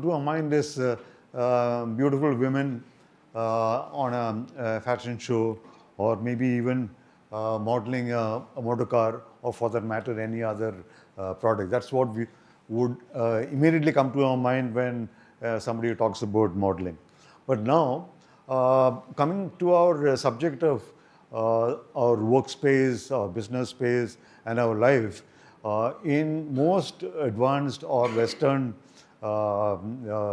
To our mind is beautiful women on a fashion show, or maybe even modeling a motor car, or for that matter, any other product. That's what we would immediately come to our mind when somebody talks about modeling. But now, coming to our subject of our workspace, our business space, and our life, in most advanced or Western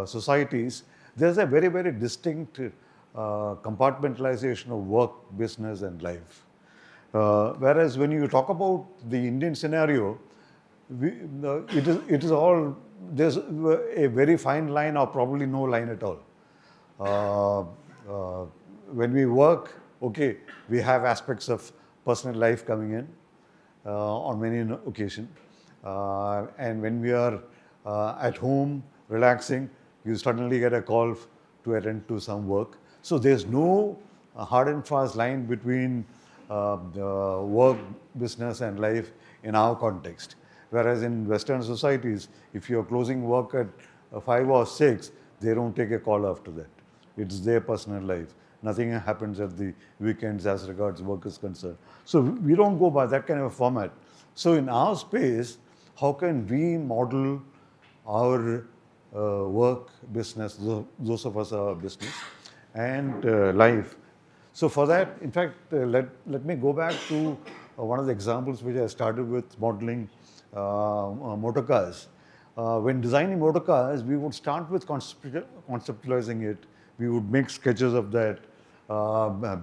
societies, there's a very, very distinct compartmentalization of work, business, and life. Whereas when you talk about the Indian scenario, it is all, there's a very fine line or probably no line at all. Uh, when we work, okay, we have aspects of personal life coming in on many occasions. And when we are at home relaxing, you suddenly get a call to attend to some work. So there's no hard and fast line between the work, business, and life in our context. Whereas in Western societies, if you're closing work at 5 or 6, they don't take a call after that. It's their personal life. Nothing happens at the weekends as regards work is concerned. So we don't go by that kind of a format. So in our space, how can we model our work, business, those of us are business, and life? So for that, in fact, let me go back to one of the examples which I started with, modeling motor cars. When designing motor cars, we would start with conceptualizing it. We would make sketches of that,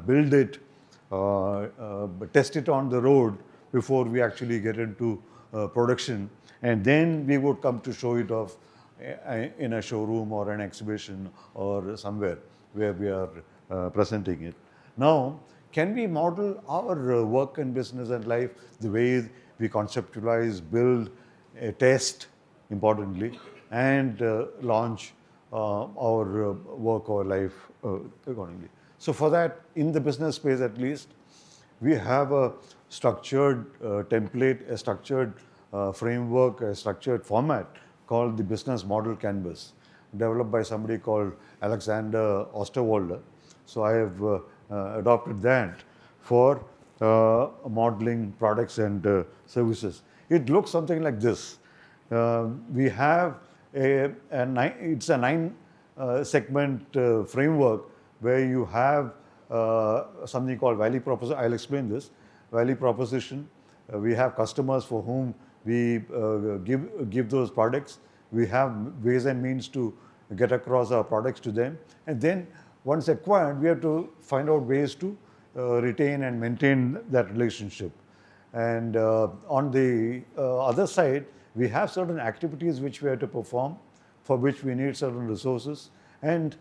build it, test it on the road before we actually get into production. And then we would come to show it off in a showroom or an exhibition or somewhere where we are presenting it. Now, can we model our work and business and life the way we conceptualize, build, test, importantly, and launch our work or life accordingly? So for that, in the business space at least, we have a structured template, a structured framework, a structured format called the business model canvas, developed by somebody called Alexander Osterwalder. So I have adopted that for modeling products and services. It looks something like this. We have it's a 9 segment framework where you have something called value proposition. I'll explain this. Value proposition. We have customers for whom we give those products. We have ways and means to get across our products to them. And then once acquired, we have to find out ways to retain and maintain that relationship. And on the other side, we have certain activities which we have to perform, for which we need certain resources. And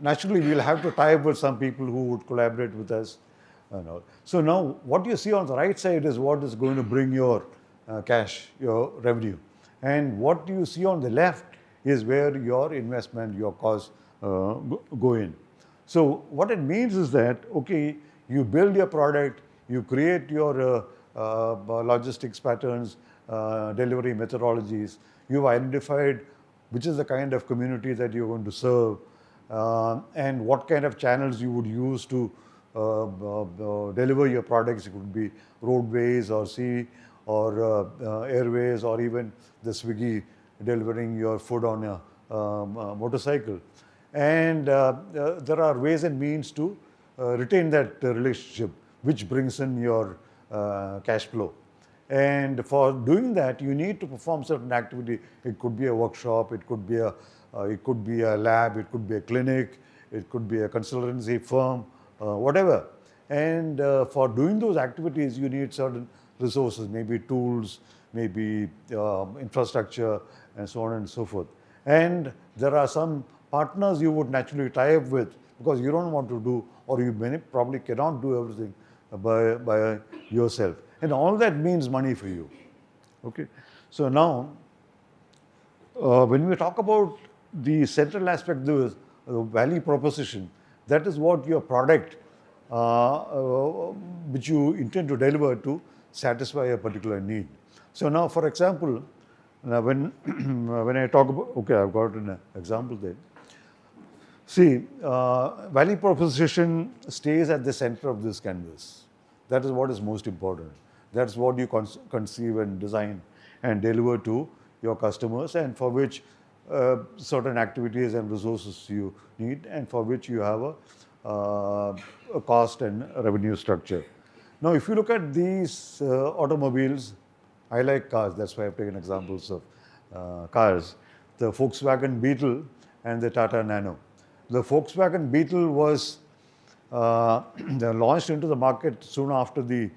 naturally, we'll have to tie up with some people who would collaborate with us. And all. So now, what you see on the right side is what is going to bring your cash, your revenue. And what you see on the left is where your investment, your costs go in. So what it means is that, okay, you build your product, you create your logistics patterns, delivery methodologies, you've identified which is the kind of community that you're going to serve, and what kind of channels you would use to deliver your products. It could be roadways or sea or airways, or even the Swiggy delivering your food on a motorcycle. And there are ways and means to retain that relationship, which brings in your cash flow. And for doing that, you need to perform certain activity. It could be a workshop, it could be a lab, it could be a clinic, it could be a consultancy firm, whatever. And for doing those activities, you need certain resources, maybe tools, maybe infrastructure, and so on and so forth. And there are some partners you would naturally tie up with because you don't want to do, or you probably cannot do everything by yourself. And all that means money for you. Okay. So now, when we talk about the central aspect, the value proposition, that is what your product, which you intend to deliver to satisfy a particular need. So now, for example, Now, when when I talk about, okay, I've got an example there. See, value proposition stays at the center of this canvas. That is what is most important. That's what you conceive and design and deliver to your customers, and for which certain activities and resources you need, and for which you have a cost and revenue structure. Now, if you look at these automobiles, I like cars, that's why I've taken examples of cars. The Volkswagen Beetle and the Tata Nano. The Volkswagen Beetle was launched into the market soon after the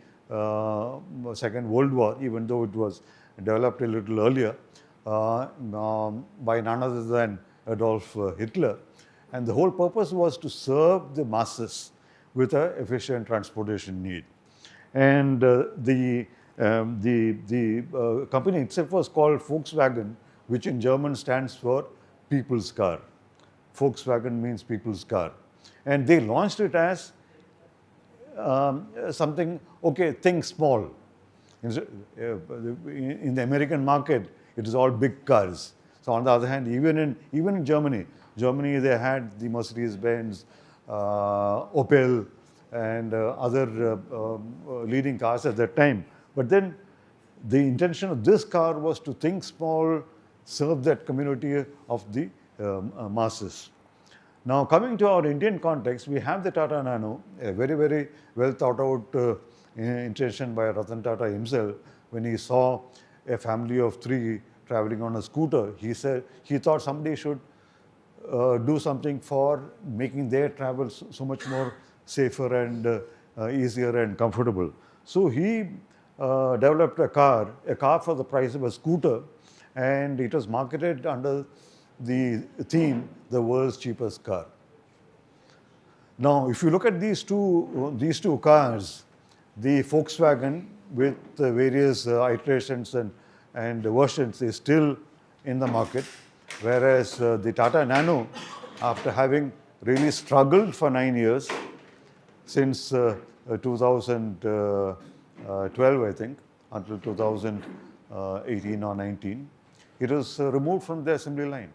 Second World War, even though it was developed a little earlier by none other than Adolf Hitler. And the whole purpose was to serve the masses with an efficient transportation need. And the company itself was called Volkswagen, which in German stands for people's car. Volkswagen means people's car. And they launched it as something, okay, think small. In the American market, it is all big cars. So on the other hand, even in Germany, they had the Mercedes-Benz, Opel, and other leading cars at that time. But then the intention of this car was to think small, serve that community of the masses. Now, coming to our Indian context, we have the Tata Nano, a very, very well thought out intention by Ratan Tata himself. When he saw a family of 3 traveling on a scooter, he said he thought somebody should do something for making their travels so much more safer and easier and comfortable. So he developed a car for the price of a scooter, and it was marketed under the theme, the world's cheapest car. Now, if you look at these two cars, the Volkswagen with various iterations and versions is still in the market, whereas the Tata Nano, after having really struggled for 9 years, since 2012, I think, until 2018 or 19, it was removed from the assembly line.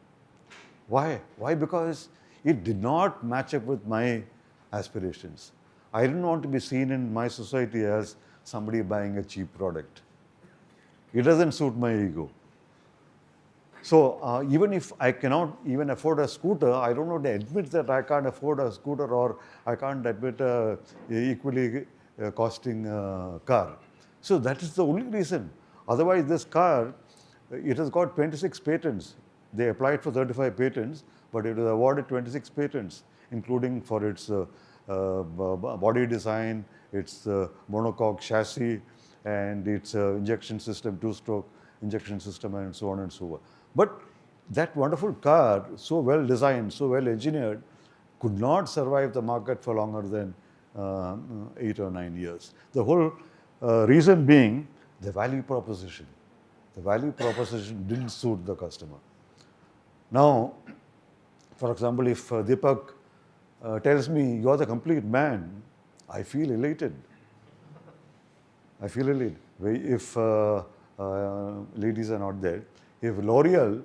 Why? Why? Because it did not match up with my aspirations. I didn't want to be seen in my society as somebody buying a cheap product. It doesn't suit my ego. So even if I cannot even afford a scooter, I don't want to admit that I can't afford a scooter, or I can't admit a equally costing car. So that is the only reason. Otherwise, this car, it has got 26 patents. They applied for 35 patents, but it was awarded 26 patents, including for its body design, its monocoque chassis, and its injection system, 2-stroke injection system, and so on and so forth. But that wonderful car, so well designed, so well engineered, could not survive the market for longer than 8 or 9 years. The whole reason being the value proposition. The value proposition didn't suit the customer. Now, for example, if Deepak tells me, "You're the complete man," I feel elated. I feel elated. If ladies are not there, if L'Oreal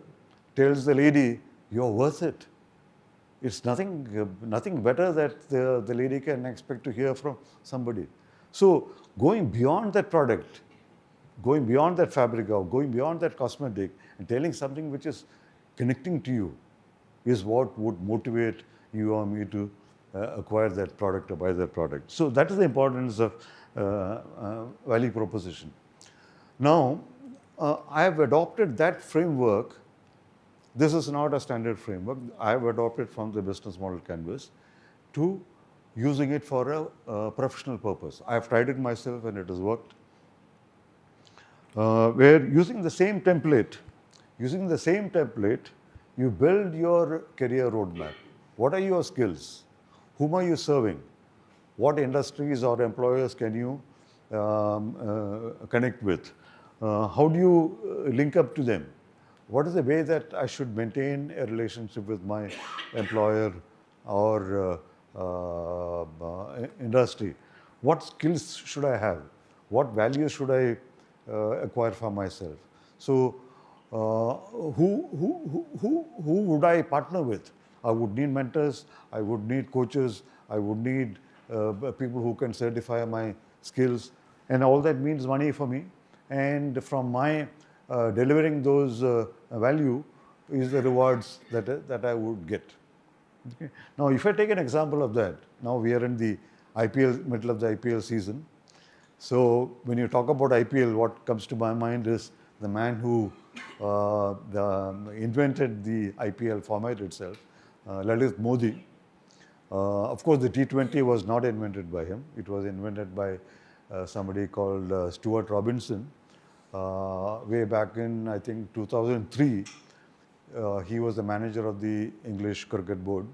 tells the lady, "You're worth it," it's nothing better that the lady can expect to hear from somebody. So going beyond that product, going beyond that fabric, or going beyond that cosmetic, and telling something which is connecting to you is what would motivate you or me to acquire that product or buy that product. So that is the importance of value proposition. Now, I have adopted that framework. This is not a standard framework. I have adopted from the business model canvas to using it for a professional purpose. I have tried it myself and it has worked. Where using the same template, you build your career roadmap. What are your skills? Whom are you serving? What industries or employers can you connect with? How do you link up to them? What is the way that I should maintain a relationship with my employer or industry? What skills should I have? What values should I acquire for myself? So who would I partner with? I would need mentors, I would need coaches, I would need people who can certify my skills, and all that means money for me. And from my delivering those value is the rewards that I would get. Okay. Now, if I take an example of that, now we are in the IPL, middle of the IPL season. So when you talk about IPL, what comes to my mind is the man who invented the IPL format itself, Lalit Modi. Of course, the T20 was not invented by him. It was invented by somebody called Stuart Robinson way back in, I think, 2003. He was the manager of the English Cricket Board.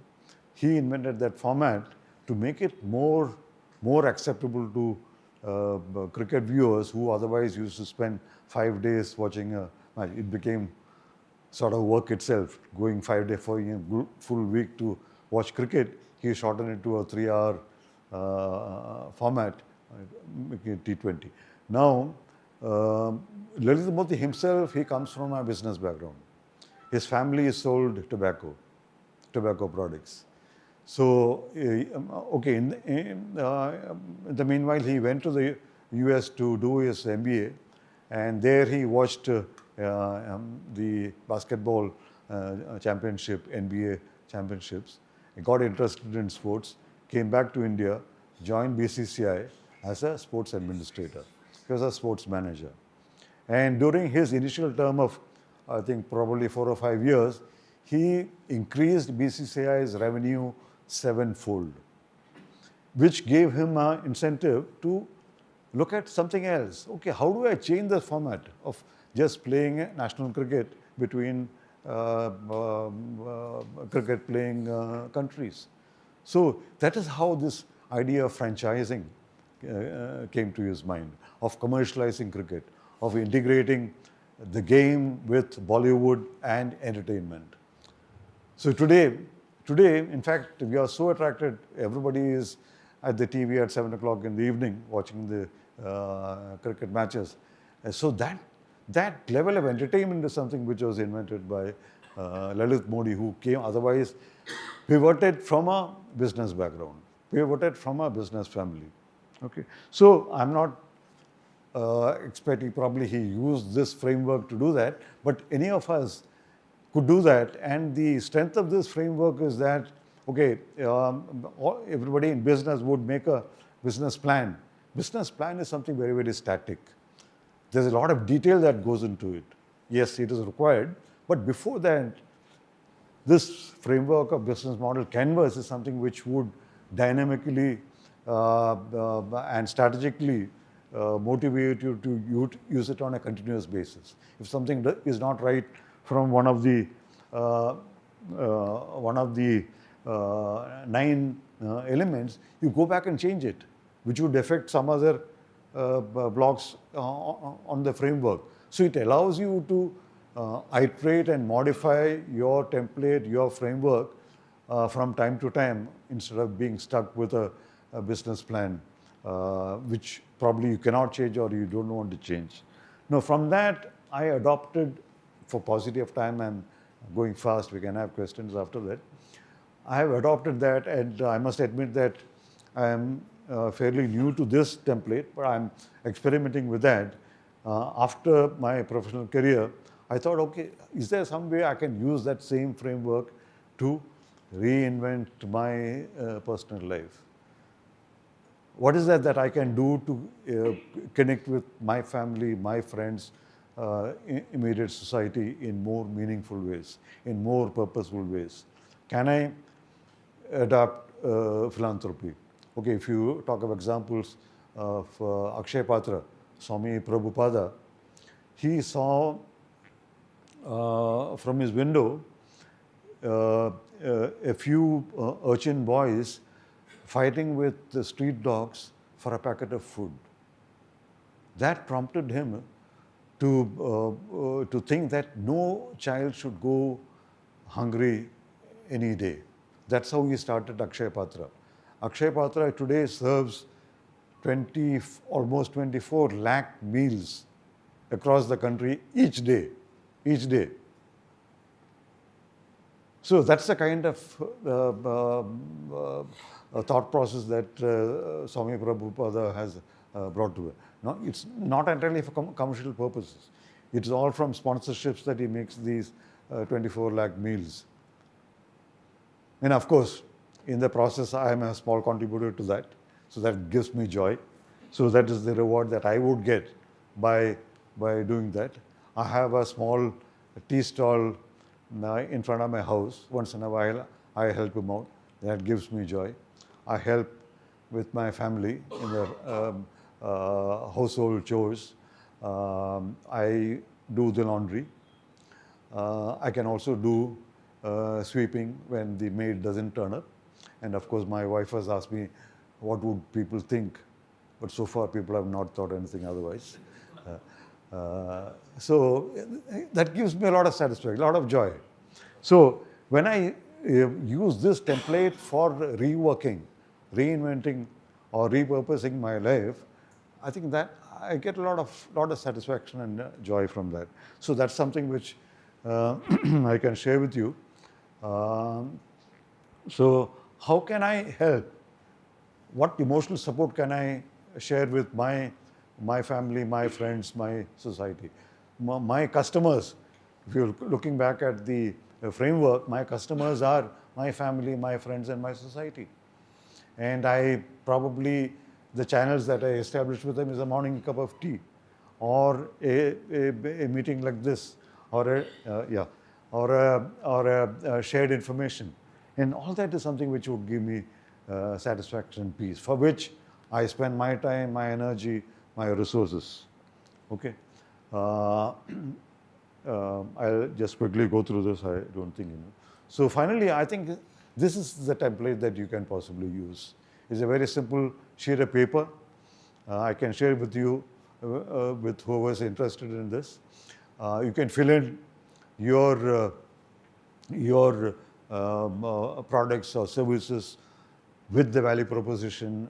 He invented that format to make it more acceptable to cricket viewers who otherwise used to spend 5 days watching a match. It became sort of work itself, going 5 days for a full week to watch cricket. He shortened it to a 3-hour format, making it T20. Now, Lalit Modi himself, he comes from a business background. His family sold tobacco products. So, okay, in the meanwhile, he went to the US to do his MBA, and there he watched the basketball championship, NBA championships. He got interested in sports, came back to India, joined BCCI as a sports administrator. He was a sports manager. And during his initial term of, I think, probably 4 or 5 years, he increased BCCI's revenue 7-fold, which gave him an incentive to look at something else. Okay, how do I change the format of just playing national cricket between cricket playing countries? So that is how this idea of franchising came to his mind, of commercializing cricket, of integrating the game with Bollywood and entertainment. So today, in fact, we are so attracted, everybody is at the TV at 7 o'clock in the evening watching the cricket matches. So that level of entertainment is something which was invented by Lalit Modi, who came otherwise pivoted from a business background, pivoted from a business family. Okay, so I'm not expecting probably he used this framework to do that, but any of us could do that. And the strength of this framework is that, okay, everybody in business would make a business plan. Business plan is something very, very static. There's a lot of detail that goes into it. Yes, it is required, but before that, this framework of business model canvas is something which would dynamically and strategically motivate you to use it on a continuous basis. If something is not right from one of the 9 elements, you go back and change it, which would affect some other blocks on the framework. So it allows you to iterate and modify your template, your framework from time to time, instead of being stuck with a business plan, which probably you cannot change or you don't want to change. Now, from that, I adopted, for paucity of time, I'm going fast, we can have questions after that. I have adopted that, and I must admit that I am fairly new to this template, but I'm experimenting with that. After my professional career, I thought, okay, is there some way I can use that same framework to reinvent my personal life? What is that I can do to connect with my family, my friends, immediate society in more meaningful ways, in more purposeful ways? Can I adopt philanthropy? Okay, if you talk of examples of Akshay Patra, Swami Prabhupada, he saw from his window a few urchin boys fighting with the street dogs for a packet of food. That prompted him to think that no child should go hungry any day. That's how he started Akshay Patra. Akshay Patra today serves almost 24 lakh meals across the country each day each day. So that's the kind of thought process that Swami Prabhupada has brought to it. No, it's not entirely for commercial purposes. It's all from sponsorships that he makes these 24 lakh meals. And of course, in the process, I am a small contributor to that. So that gives me joy. So that is the reward that I would get by doing that. I have a small tea stall in front of my house. Once in a while, I help him out. That gives me joy. I help with my family in their household chores. I do the laundry. I can also do sweeping when the maid doesn't turn up. And of course, my wife has asked me, what would people think? But so far, people have not thought anything otherwise. So that gives me a lot of satisfaction, a lot of joy. So when I use this template for reworking, reinventing, or repurposing my life, I think that I get a lot of satisfaction and joy from that. So that's something which I can share with you. So how can I help? What emotional support can I share with my family, my friends, my society? My customers, if you're looking back at the framework, my customers are my family, my friends, and my society. And the channels that I establish with them is a morning cup of tea, or a meeting like this, or a shared information. And all that is something which would give me satisfaction and peace, for which I spend my time, my energy, my resources. Okay. I'll just quickly go through this. I don't think you know. So finally, I think this is the template that you can possibly use. It's a very simple sheet of paper. I can share with you, with whoever is interested in this. You can fill in your products or services with the value proposition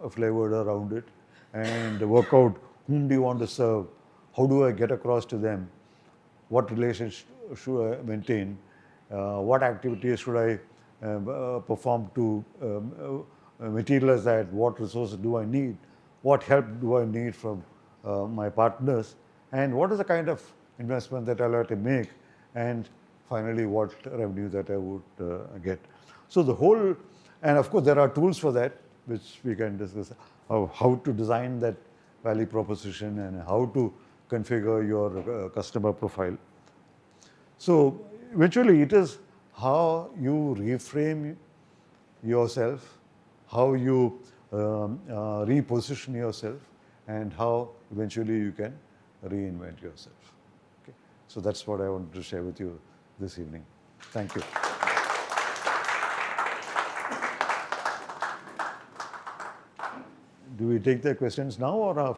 flavored around it, and work out whom do you want to serve, how do I get across to them, what relationship should I maintain, what activities should I perform to materialize that, what resources do I need, what help do I need from my partners, and what is the kind of investment that I'll have to make, and finally what revenue that I would get. So the whole, and of course there are tools for that which we can discuss, how to design that value proposition and how to configure your customer profile. So eventually it is how you reframe yourself, how you reposition yourself, and how eventually you can reinvent yourself. Okay. So that's what I wanted to share with you this evening. Thank you. Do we take the questions now or after?